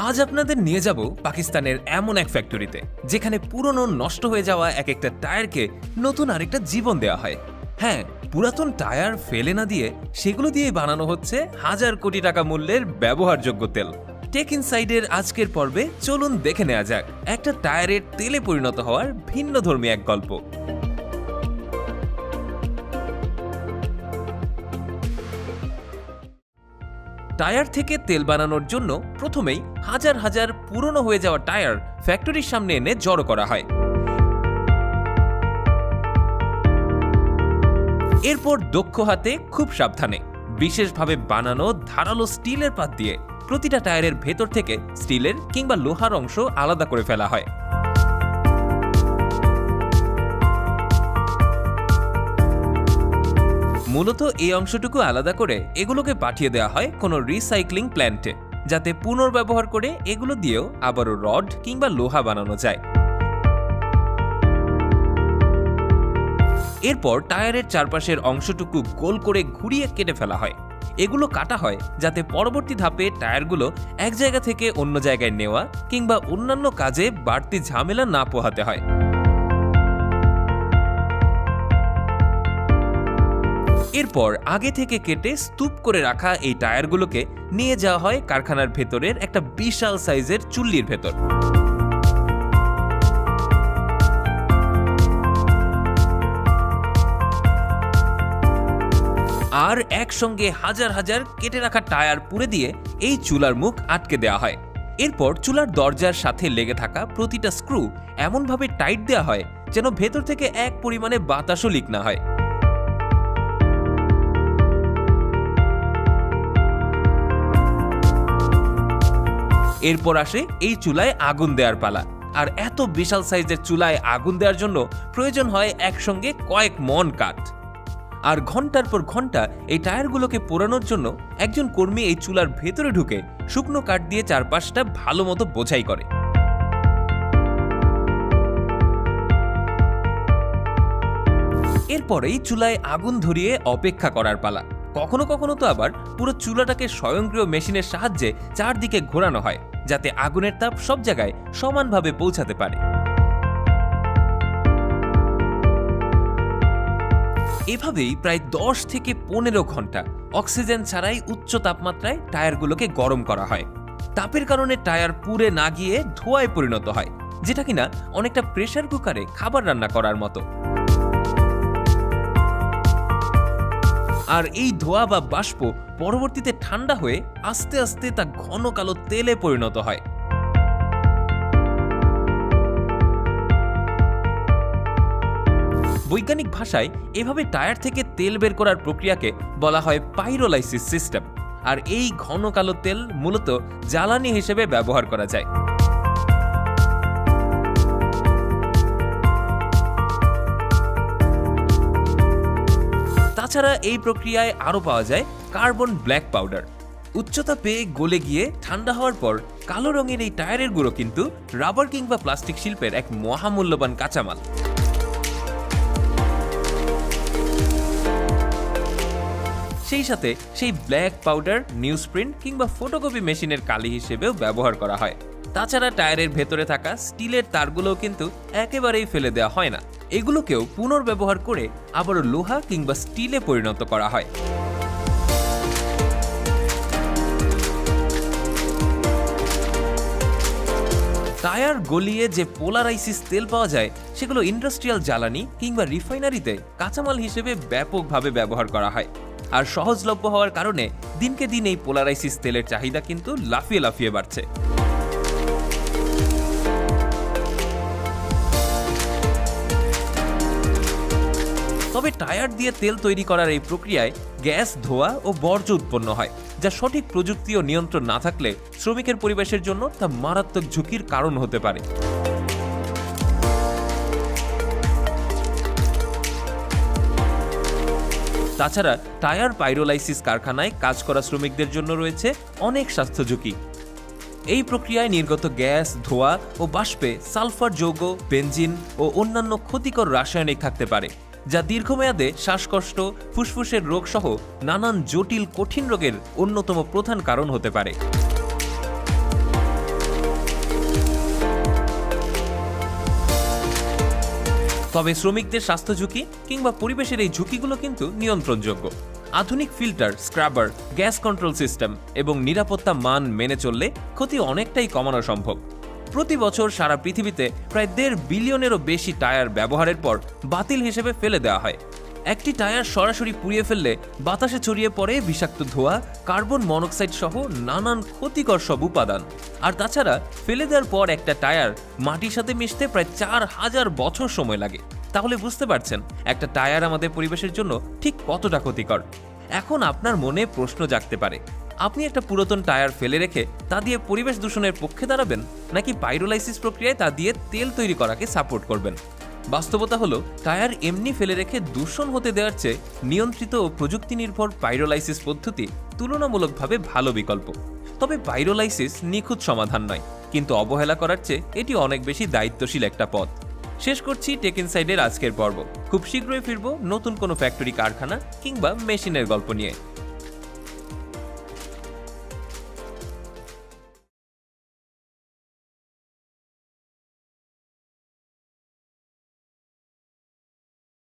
আজ আপনাদের নিয়ে যাব পাকিস্তানের এমন এক ফ্যাক্টরিতে যেখানে পুরনো নষ্ট হয়ে যাওয়া এক একটা টায়ারকে নতুন আরেকটা জীবন দেওয়া হয়। হ্যাঁ, পুরাতন টায়ার ফেলে না দিয়ে সেগুলো দিয়ে বানানো হচ্ছে হাজার কোটি টাকা মূল্যের ব্যবহারযোগ্য তেল। টেক ইনসাইডের আজকের পর্বে চলুন দেখে নেওয়া যাক একটা টায়ারের তেলে পরিণত হওয়ার ভিন্নধর্মী এক গল্প। টায়ার থেকে তেল বানানোর জন্য প্রথমেই হাজার হাজার পুরনো হয়ে যাওয়া টায়ার ফ্যাক্টরির সামনে এনে জড়ো করা হয়। এরপর দক্ষ হাতে খুব সাবধানে বিশেষভাবে বানানো ধারালো স্টিলের পাত দিয়ে প্রতিটা টায়ারের ভেতর থেকে স্টিলের কিংবা লোহার অংশ আলাদা করে ফেলা হয়। মূলত এই অংশটুকু আলাদা করে এগুলোকে পাঠিয়ে দেওয়া হয় কোনো রিসাইক্লিং প্ল্যান্টে, যাতে পুনর্ব্যবহার করে এগুলো দিয়েও আবারও রড কিংবা লোহা বানানো যায়। এরপর টায়ারের চারপাশের অংশটুকু গোল করে ঘুরিয়ে কেটে ফেলা হয়। এগুলো কাটা হয় যাতে পরবর্তী ধাপে টায়ারগুলো এক জায়গা থেকে অন্য জায়গায় নেওয়া কিংবা অন্যান্য কাজে বাড়তি ঝামেলা না পোহাতে হয়। এরপর আগে থেকে কেটে স্তূপ করে রাখা এই টায়ারগুলোকে নিয়ে যাওয়া হয় কারখানার ভেতরের একটা বিশাল সাইজের চুল্লির ভেতর। আর একসঙ্গে হাজার হাজার কেটে রাখা টায়ার পুড়ে দিয়ে এই চুলার মুখ আটকে দেওয়া হয়। এরপর চুলার দরজার সাথে লেগে থাকা প্রতিটা স্ক্রু এমনভাবে টাইট দেওয়া হয় যেন ভেতর থেকে এক পরিমাণে বাতাসও লিক না হয়। এরপর আসে এই চুলায় আগুন দেওয়ার পালা। আর এত বিশাল সাইজের চুলায় আগুন দেওয়ার জন্য প্রয়োজন হয় একসঙ্গে কয়েক মন কাঠ। আর ঘন্টার পর ঘন্টা এই টায়ারগুলোকে পোড়ানোর জন্য একজন কর্মী এই চুলার ভেতরে ঢুকে শুকনো কাঠ দিয়ে চারপাশটা ভালো মতো বোঝাই করে। এরপরেই চুলায় আগুন ধরিয়ে অপেক্ষা করার পালা। কখনো কখনো তো আবার পুরো চুলাটাকে স্বয়ংক্রিয় মেশিনের সাহায্যে চারদিকে ঘোরানো হয় যাতে আগুনের তাপ সব জায়গায় সমানভাবে পৌঁছাতে পারে। এভাবেই প্রায় 10 থেকে 15 ঘন্টা অক্সিজেন ছাড়াই উচ্চ তাপমাত্রায় টায়ারগুলোকে গরম করা হয়। তাপের কারণে টায়ার পুড়ে না গিয়ে ধোঁয়ায় পরিণত হয়, যেটা কিনা অনেকটা প্রেসার কুকারে খাবার রান্না করার মতো। আর এই ধোঁয়া বা বাষ্প পরবর্তীতে ঠান্ডা হয়ে আস্তে আস্তে তা ঘন কালো তেলে পরিণত হয়। বৈজ্ঞানিক ভাষায় এভাবে টায়ার থেকে তেল বের করার প্রক্রিয়াকে বলা হয় পাইরোলাইসিস সিস্টেম। আর এই ঘন কালো তেল মূলত জ্বালানি হিসেবে ব্যবহার করা যায়। তাছাড়া এই প্রক্রিয়ায় আরও পাওয়া যায় কার্বন ব্ল্যাক পাউডার। উচ্চতা পেয়ে গলে গিয়ে ঠান্ডা হওয়ার পর কালো রঙের এই টায়ারের গুঁড়ো কিন্তু রাবার কিংবা প্লাস্টিক শিল্পের এক মহামূল্যবান কাঁচামাল। সেই সাথে সেই ব্ল্যাক পাউডার নিউজপ্রিন্ট কিংবা ফটোকপি মেশিনের কালি হিসেবেও ব্যবহার করা হয়। তাছাড়া টায়ারের ভেতরে থাকা স্টিলের তারগুলোও কিন্তু একেবারেই ফেলে দেওয়া হয় না। এগুলোকেও পুনর্ব্যবহার করে আবারও লোহা কিংবা স্টিলে পরিণত করা হয়। টায়ার গলিয়ে যে পোলারাইসিস তেল পাওয়া যায় সেগুলো ইন্ডাস্ট্রিয়াল জ্বালানি কিংবা রিফাইনারিতে কাঁচামাল হিসেবে ব্যাপকভাবে ব্যবহার করা হয়। আর সহজলভ্য হওয়ার কারণে দিনকে দিন এই পোলারাইসিস তেলের চাহিদা কিন্তু লাফিয়ে লাফিয়ে বাড়ছে। তবে টায়ার দিয়ে তেল তৈরি করার এই প্রক্রিয়ায় গ্যাস, ধোঁয়া ও বর্জ্য উৎপন্ন হয়, যা সঠিক প্রযুক্তি ও নিয়ন্ত্রণ না থাকলে শ্রমিকের পরিবেশের জন্য তা মারাত্মক ঝুঁকির কারণ হতে পারে। তাছাড়া টায়ার পাইরোলাইসিস কারখানায় কাজ করা শ্রমিকদের জন্য রয়েছে অনেক স্বাস্থ্য ঝুঁকি। এই প্রক্রিয়ায় নির্গত গ্যাস, ধোঁয়া ও বাষ্পে সালফার যৌগ, বেনজিন ও অন্যান্য ক্ষতিকর রাসায়নিক থাকতে পারে, যা দীর্ঘমেয়াদে শ্বাসকষ্ট, ফুসফুসের রোগ সহ নানান জটিল কঠিন রোগের অন্যতম প্রধান কারণ হতে পারে। তবে শ্রমিকদের স্বাস্থ্য ঝুঁকি কিংবা পরিবেশের এই ঝুঁকিগুলো কিন্তু নিয়ন্ত্রণযোগ্য। আধুনিক filter, scrubber, gas control system এবং নিরাপত্তা মান মেনে চললে ক্ষতি অনেকটাই কমানো সম্ভব। প্রতি বছর সারা পৃথিবীতে প্রায় 1.5 বিলিয়নেরও বেশি টায়ার ব্যবহারের পর বাতিল হিসেবে ফেলে দেওয়া হয়। একটি টায়ার সরাসরি পুড়িয়ে ফেললে বাতাসে ছড়িয়ে পড়ে বিষাক্ত ধোঁয়া, কার্বন মনোক্সাইড সহ নানান ক্ষতিকর সব উপাদান। আর তাছাড়া ফেলে দেওয়ার পর একটা টায়ার মাটির সাথে মিশতে প্রায় 4000 বছর সময় লাগে। তাহলে বুঝতে পারছেন একটা টায়ার আমাদের পরিবেশের জন্য ঠিক কতটা ক্ষতিকর। এখন আপনার মনে প্রশ্ন জাগতে পারে, আপনি একটা পুরাতন টায়ার ফেলে রেখে তা দিয়ে পরিবেশ দূষণের পক্ষে দাঁড়াবেন, নাকি পাইরোলাইসিস প্রক্রিয়ায় তা দিয়ে তেল তৈরি করাকে সাপোর্ট করবেন? বাস্তবতা হলো, টায়ার এমনি ফেলে রেখে দূষণ হতে দেওয়ার চেয়ে নিয়ন্ত্রিত ও প্রযুক্তি নির্ভর পাইরোলাইসিস পদ্ধতি তুলনামূলকভাবে ভালো বিকল্প। তবে পাইরোলাইসিস নিখুঁত সমাধান নয়, কিন্তু অবহেলা করার চেয়ে এটি অনেক বেশি দায়িত্বশীল একটা পথ। শেষ করছি টেক ইনসাইডের আজকের পর্ব। খুব শীঘ্রই ফিরবো নতুন কোনো ফ্যাক্টরি, কারখানা কিংবা মেশিনের গল্প নিয়ে।